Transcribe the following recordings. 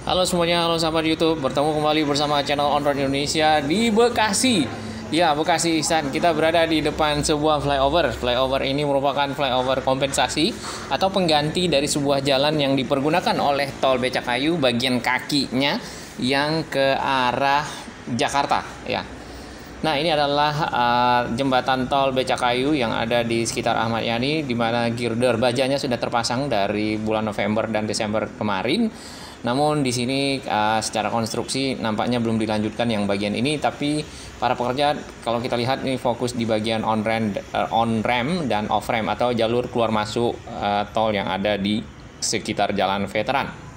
Halo semuanya, halo sahabat YouTube. Bertemu kembali bersama channel On Road Indonesia di Bekasi. Ya, Bekasi Ihsan. Kita berada di depan sebuah flyover. Flyover ini merupakan flyover kompensasi atau pengganti dari sebuah jalan yang dipergunakan oleh tol Becakayu bagian kakinya yang ke arah Jakarta, ya. Nah, ini adalah jembatan tol Becakayu yang ada di sekitar Ahmad Yani, di mana girder bajanya sudah terpasang dari bulan November dan Desember kemarin. Namun di sini secara konstruksi nampaknya belum dilanjutkan yang bagian ini, tapi para pekerja kalau kita lihat ini fokus di bagian on ramp dan off ramp atau jalur keluar masuk tol yang ada di sekitar Jalan Veteran.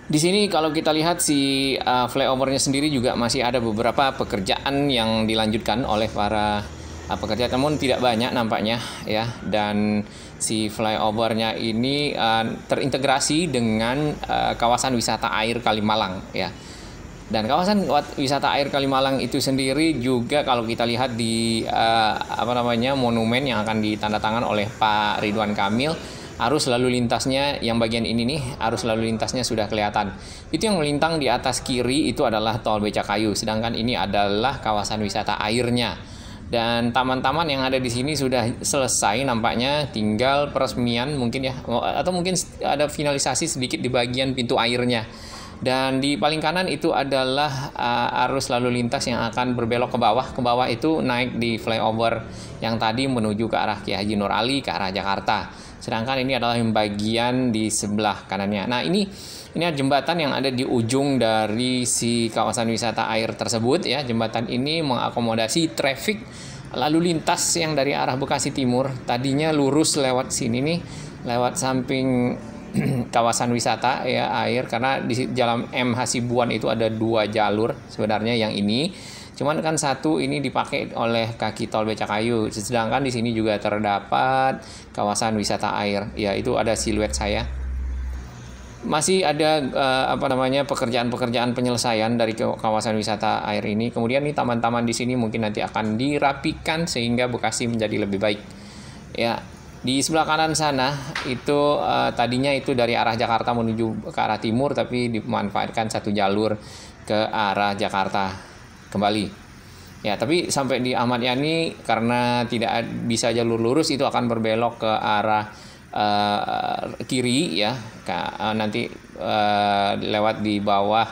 Di sini kalau kita lihat si flyovernya sendiri juga masih ada beberapa pekerjaan yang dilanjutkan oleh para pekerja, namun tidak banyak nampaknya ya. Dan si flyovernya ini terintegrasi dengan kawasan wisata air Kalimalang ya. Dan kawasan wisata air Kalimalang itu sendiri juga kalau kita lihat di monumen yang akan ditandatangan oleh Pak Ridwan Kamil, arus lalu lintasnya yang bagian ini nih, arus lalu lintasnya sudah kelihatan. Itu yang melintang di atas kiri itu adalah tol Becakayu, sedangkan ini adalah kawasan wisata airnya. Dan taman-taman yang ada di sini sudah selesai nampaknya, tinggal peresmian mungkin ya, atau mungkin ada finalisasi sedikit di bagian pintu airnya. Dan di paling kanan itu adalah arus lalu lintas yang akan berbelok ke bawah. Ke bawah itu naik di flyover yang tadi menuju ke arah Kiai Haji Nur Ali, ke arah Jakarta. Sedangkan ini adalah yang bagian di sebelah kanannya. Nah, ini jembatan yang ada di ujung dari si kawasan wisata air tersebut ya. Jembatan ini mengakomodasi traffic lalu lintas yang dari arah Bekasi Timur. Tadinya lurus lewat sini nih, lewat samping kawasan wisata ya air, karena di Jalan M Hasibuan itu ada 2 jalur sebenarnya yang ini. Cuman kan satu ini dipakai oleh kaki tol Becakayu, sedangkan di sini juga terdapat kawasan wisata air. Ya, itu ada siluet saya. Masih ada pekerjaan-pekerjaan penyelesaian dari kawasan wisata air ini. Kemudian nih taman-taman di sini mungkin nanti akan dirapikan sehingga Bekasi menjadi lebih baik. Ya, di sebelah kanan sana itu tadinya itu dari arah Jakarta menuju ke arah timur, tapi dimanfaatkan satu jalur ke arah Jakarta kembali ya. Tapi sampai di Ahmad Yani karena tidak bisa jalur lurus, itu akan berbelok ke arah kiri ya, nanti lewat di bawah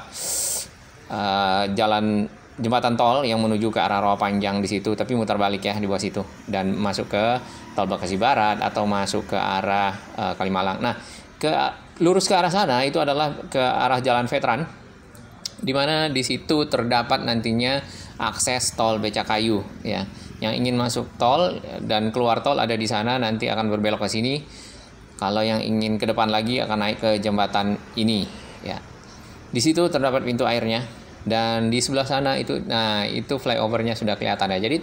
jalan jembatan tol yang menuju ke arah Rawa Panjang di situ, tapi mutar balik ya di bawah situ dan masuk ke tol Bekasi Barat atau masuk ke arah Kalimalang. Nah, lurus ke arah sana itu adalah ke arah Jalan Veteran, di mana di situ terdapat nantinya akses tol Becakayu ya. Yang ingin masuk tol dan keluar tol ada di sana, nanti akan berbelok ke sini. Kalau yang ingin ke depan lagi akan naik ke jembatan ini ya. Di situ terdapat pintu airnya, dan di sebelah sana itu flyovernya sudah kelihatan ya. Jadi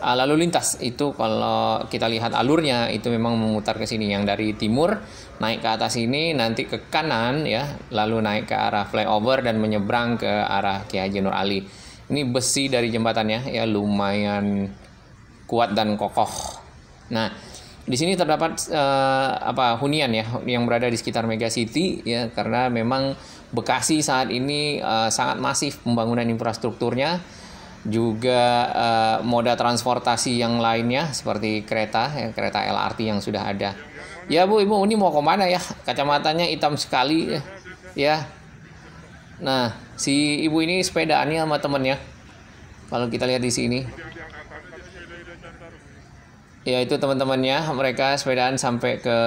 lalu lintas itu kalau kita lihat alurnya itu memang memutar ke sini, yang dari timur naik ke atas ini, nanti ke kanan ya, lalu naik ke arah flyover dan menyeberang ke arah Kiai Haji Nur Ali. Ini besi dari jembatannya ya lumayan kuat dan kokoh. Nah, di sini terdapat hunian ya yang berada di sekitar Mega City ya, karena memang Bekasi saat ini sangat masif pembangunan infrastrukturnya, juga moda transportasi yang lainnya seperti kereta LRT yang sudah ada. Ya Bu, Ibu ini mau kemana ya? Kacamatanya hitam sekali ya. Nah, si ibu ini sepedaannya sama temennya. Kalau kita lihat di sini. Ya, itu teman-temannya, mereka sepedaan sampai ke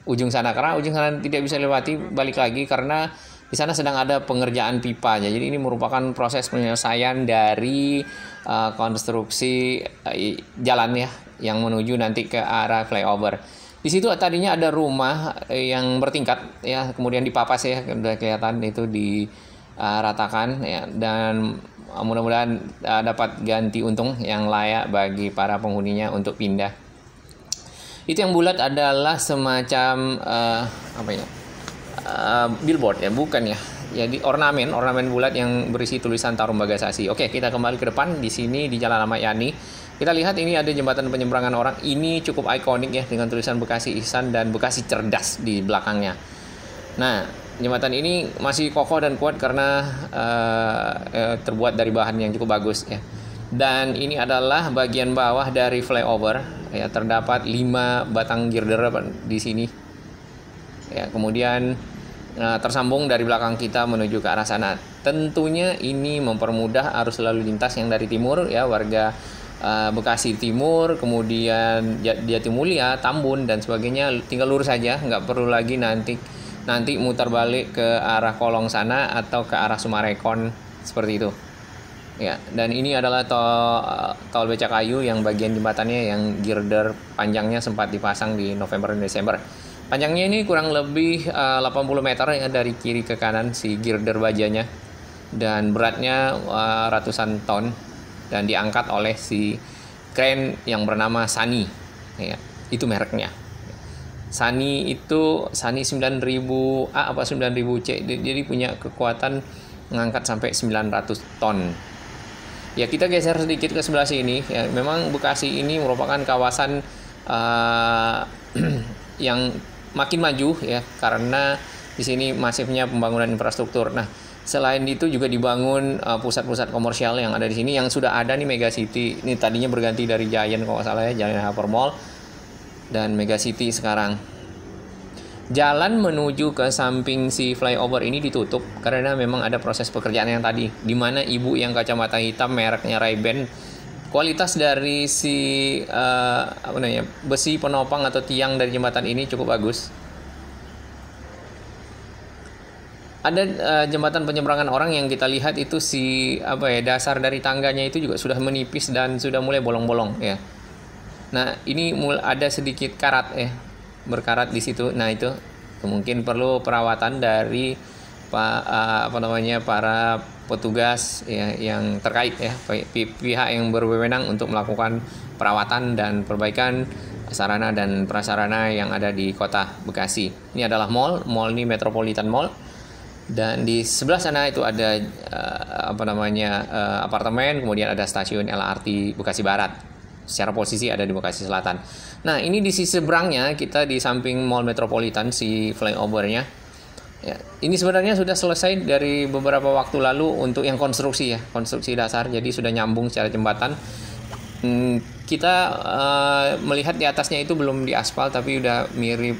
ujung sana, karena ujung sana tidak bisa lewati balik lagi karena di sana sedang ada pengerjaan pipa. Jadi ini merupakan proses penyelesaian dari konstruksi jalan ya yang menuju nanti ke arah flyover. Di situ tadinya ada rumah yang bertingkat ya, kemudian dipapas ya, sudah kelihatan itu diratakan ya, dan mudah-mudahan dapat ganti untung yang layak bagi para penghuninya untuk pindah. Itu yang bulat adalah semacam billboard ya, bukan ya. Jadi ornamen bulat yang berisi tulisan Tarum Bagasasi. Oke, kita kembali ke depan. Di sini di Jalan Ahmad Yani, kita lihat ini ada jembatan penyeberangan orang. Ini cukup ikonik ya, dengan tulisan Bekasi Ihsan dan Bekasi Cerdas di belakangnya. Nah, jembatan ini masih kokoh dan kuat karena terbuat dari bahan yang cukup bagus ya. Dan ini adalah bagian bawah dari flyover ya, terdapat 5 batang girder di sini. Ya, kemudian tersambung dari belakang kita menuju ke arah sana. Tentunya ini mempermudah arus lalu lintas yang dari timur ya, warga Bekasi Timur, kemudian Jatimulya, Tambun dan sebagainya, tinggal lurus saja, nggak perlu lagi nanti mutar balik ke arah Kolong sana atau ke arah Sumarekon seperti itu. Ya, dan ini adalah tol Becakayu yang bagian jembatannya yang girder panjangnya sempat dipasang di November dan Desember. Panjangnya ini kurang lebih 80 meter ya, dari kiri ke kanan si girder bajanya, dan beratnya ratusan ton dan diangkat oleh si kren yang bernama Sani ya, itu mereknya. Sani itu Sani 9000A apa 9000C, jadi punya kekuatan mengangkat sampai 900 ton. Ya, kita geser sedikit ke sebelah sini ya, memang Bekasi ini merupakan kawasan yang makin maju ya, karena di sini masifnya pembangunan infrastruktur. Nah, selain itu juga dibangun pusat-pusat komersial yang ada di sini, yang sudah ada nih Mega City. Ini tadinya berganti dari Giant kalau nggak salah ya, Giant Hyper Mall dan Mega City sekarang. Jalan menuju ke samping si flyover ini ditutup karena memang ada proses pekerjaan yang tadi, di mana ibu yang kacamata hitam mereknya Ray-Ban, kualitas dari si besi penopang atau tiang dari jembatan ini cukup bagus. Ada jembatan penyeberangan orang yang kita lihat itu dasar dari tangganya itu juga sudah menipis dan sudah mulai bolong-bolong ya. Nah, ini ada sedikit karat ya, berkarat di situ. Nah, itu mungkin perlu perawatan dari para petugas ya, yang terkait ya, pihak yang berwenang untuk melakukan perawatan dan perbaikan sarana dan prasarana yang ada di kota Bekasi. Ini adalah mall ini Metropolitan Mall, dan di sebelah sana itu ada apartemen, kemudian ada stasiun LRT Bekasi Barat. Secara posisi ada di Bekasi Selatan. Nah, ini di sisi seberangnya kita di samping Mall Metropolitan si flyovernya. Ya, ini sebenarnya sudah selesai dari beberapa waktu lalu untuk yang konstruksi dasar, jadi sudah nyambung secara jembatan. Kita melihat di atasnya itu belum diaspal, tapi udah mirip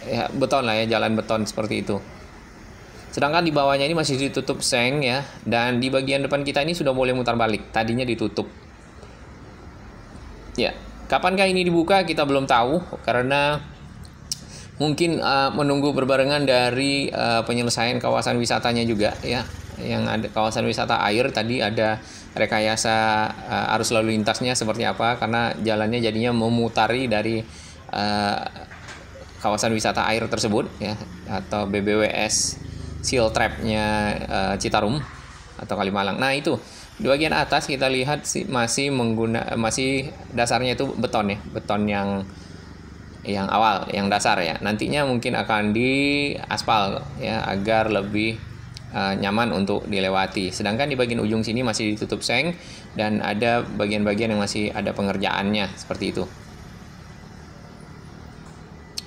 ya, beton lah ya, jalan beton seperti itu. Sedangkan di bawahnya ini masih ditutup seng ya, dan di bagian depan kita ini sudah boleh mutar balik, tadinya ditutup. Ya, kapankah ini dibuka kita belum tahu, karena mungkin menunggu berbarengan dari penyelesaian kawasan wisatanya juga ya, yang ada kawasan wisata air. Tadi ada rekayasa arus lalu lintasnya seperti apa, karena jalannya jadinya memutari dari kawasan wisata air tersebut ya, atau BBWS Seal Trap-nya Citarum atau Kalimalang. Nah, itu di bagian atas kita lihat masih dasarnya itu beton ya, beton yang awal, yang dasar ya. Nantinya mungkin akan diaspal ya, agar lebih nyaman untuk dilewati. Sedangkan di bagian ujung sini masih ditutup seng dan ada bagian-bagian yang masih ada pengerjaannya seperti itu.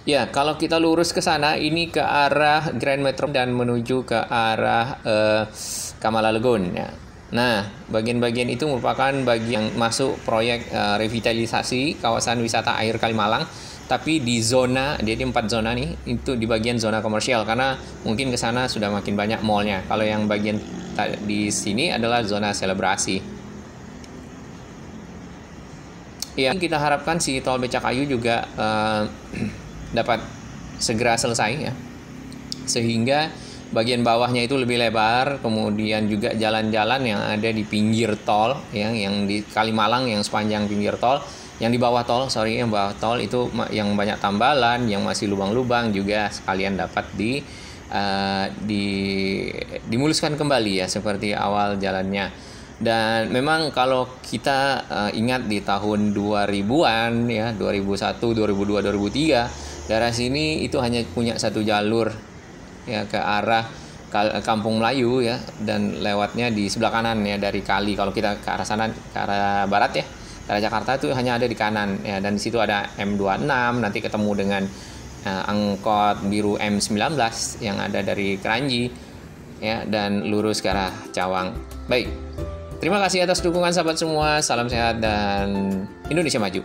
Ya, kalau kita lurus ke sana, ini ke arah Grand Metro dan menuju ke arah Kamala Lagoon ya. Nah, bagian-bagian itu merupakan bagian yang masuk proyek revitalisasi kawasan wisata air Kalimalang, tapi di zona, jadi 4 zona nih, itu di bagian zona komersial, karena mungkin ke sana sudah makin banyak mallnya. Kalau yang bagian di sini adalah zona selebrasi. Ya, kita harapkan si tol Becakayu juga dapat segera selesai ya, sehingga bagian bawahnya itu lebih lebar, kemudian juga jalan-jalan yang ada di pinggir tol yang di Kalimalang yang sepanjang pinggir tol, yang di bawah tol, yang bawah tol itu yang banyak tambalan, yang masih lubang-lubang juga sekalian dapat dimuluskan kembali ya, seperti awal jalannya. Dan memang kalau kita ingat di tahun 2000-an ya, 2001, 2002, 2003, daerah sini itu hanya punya satu jalur ya ke arah Kampung Melayu ya, dan lewatnya di sebelah kanan ya dari kali. Kalau kita ke arah sana, ke arah barat ya, ke arah Jakarta itu hanya ada di kanan ya, dan di situ ada M26, nanti ketemu dengan angkot biru M19 yang ada dari Kranji ya, dan lurus ke arah Cawang. Baik. Terima kasih atas dukungan sahabat semua. Salam sehat dan Indonesia maju.